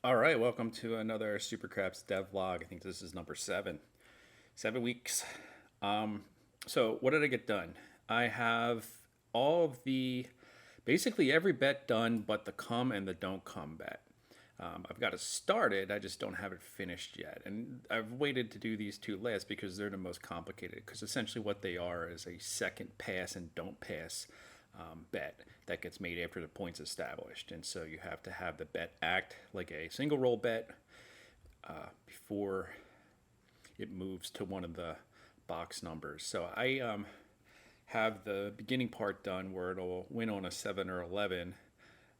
All right, welcome to another Super Craps dev vlog. I think this is number 7. 7 weeks. Um, so what did I get done? I have all of basically every bet done, but the come and the don't come bet. I've got it started. I just don't have it finished yet, and I've waited to do these two last because they're the most complicated. Because essentially, what they are is a second pass and don't pass bet that gets made after the point's established. And so you have to have the bet act like a single roll bet before it moves to one of the box numbers. So I have the beginning part done where it'll win on a 7 or 11,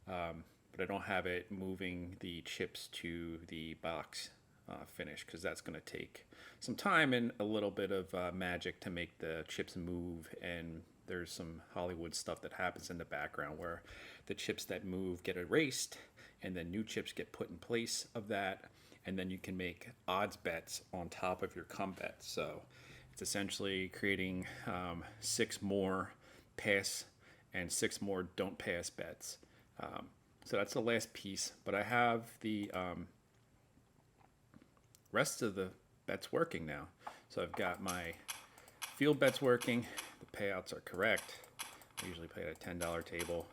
but I don't have it moving the chips to the box finish because that's going to take some time and a little bit of magic to make the chips move. And there's some Hollywood stuff that happens in the background where the chips that move get erased and then new chips get put in place of that. And then you can make odds bets on top of your come bets. So it's essentially creating 6 more pass and 6 more don't pass bets. So that's the last piece. But I have the rest of the bets working now. So I've got my field bets working. The payouts are correct. I usually play at a $10 table.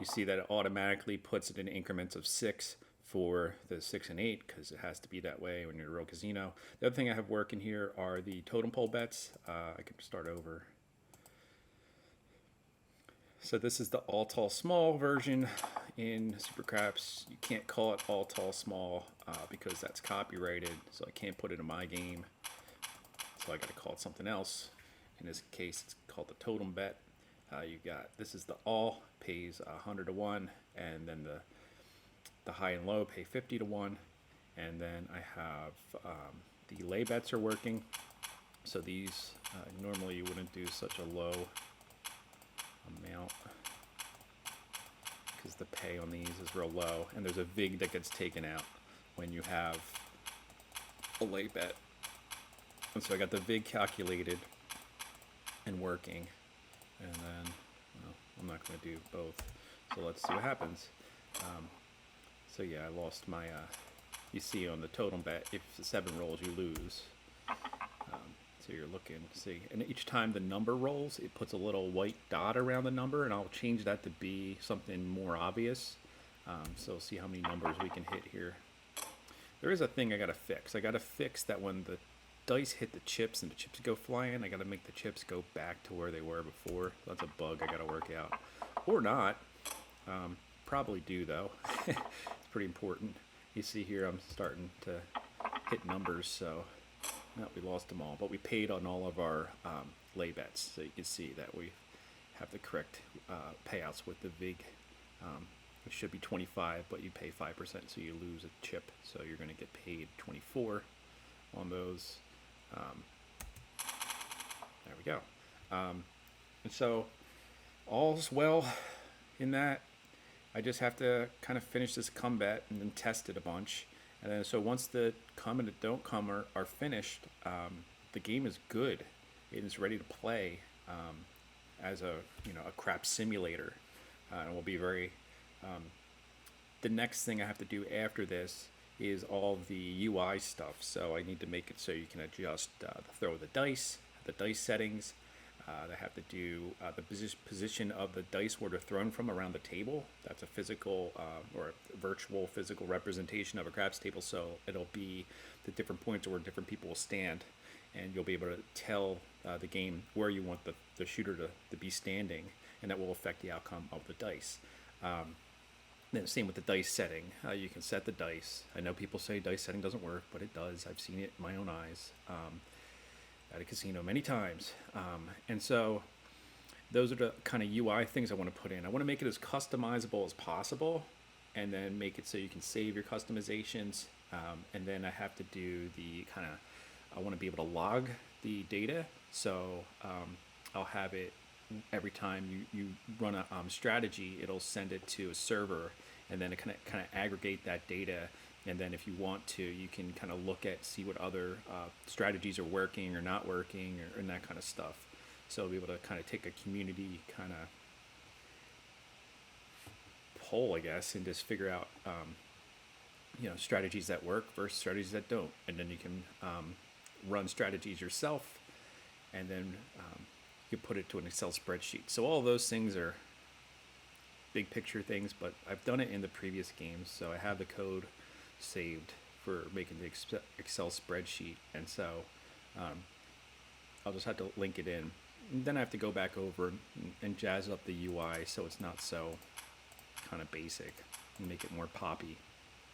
You see that it automatically puts it in increments of 6 for the 6 and 8 because it has to be that way when you're a real casino. The other thing I have working here are the totem pole bets. I can start over. So this is the all tall small version in Super Craps. You can't call it all tall small because that's copyrighted, so I can't put it in my game. So I got to call it something else. In this case, it's called the totem bet. You got this is the all pays 100 to 1, and then the high and low pay 50 to 1, and then I have the lay bets are working. So these normally you wouldn't do such a low amount because the pay on these is real low, and there's a vig that gets taken out when you have a lay bet. And so I got the vig calculated and working, and then I'm not going to do both, so let's see what happens. So yeah, I lost my you see on the totem bet, if the 7 rolls you lose. So you're looking, see, and each time the number rolls, it puts a little white dot around the number, and I'll change that to be something more obvious. So see how many numbers we can hit here. There is a thing I gotta fix. I gotta fix that when the dice hit the chips and the chips go flying, I gotta make the chips go back to where they were before. That's a bug I gotta work out. Or not. Probably do though. It's pretty important. You see here I'm starting to hit numbers, so no, we lost them all, but we paid on all of our lay bets, so you can see that we have the correct payouts with the vig. It should be 25, but you pay 5%, so you lose a chip, so you're going to get paid 24 on those. There we go. And so all's well in that. I just have to kind of finish this come bet and then test it a bunch. And then, so once the come and the don't come are finished, the game is good. It is ready to play as a crap simulator, and will be very. The next thing I have to do after this is all the UI stuff. So I need to make it so you can adjust the throw of the dice settings. They have to do the position of the dice where they're thrown from around the table. That's a physical or a virtual physical representation of a craps table. So it'll be the different points where different people will stand, and you'll be able to tell the game where you want the shooter to be standing, and that will affect the outcome of the dice. Then same with the dice setting. You can set the dice. I know people say dice setting doesn't work, but it does. I've seen it in my own eyes. At a casino many times. And so those are the kind of UI things I want to put in. I want to make it as customizable as possible, and then make it so you can save your customizations. And then I have to do I want to be able to log the data. So I'll have it every time you run a strategy, it'll send it to a server, and then it kind of aggregate that data. And then if you want to, you can kind of see what other strategies are working or not working, and that kind of stuff. So I'll be able to kind of take a community kind of poll, I guess, and just figure out strategies that work versus strategies that don't, and then you can run strategies yourself, and then you put it to an Excel spreadsheet. So all of those things are big picture things, but I've done it in the previous games, so I have the code saved for making the Excel spreadsheet, and so I'll just have to link it in. And then I have to go back over and jazz up the UI so it's not so kind of basic and make it more poppy.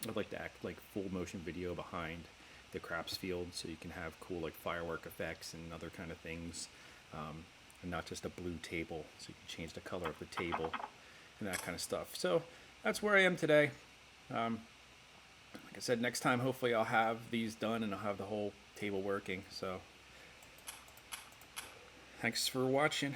I'd like to act like full motion video behind the craps field so you can have cool like firework effects and other kind of things, and not just a blue table, so you can change the color of the table and that kind of stuff. So that's where I am today. Like I said, next time hopefully I'll have these done and I'll have the whole table working. So thanks for watching.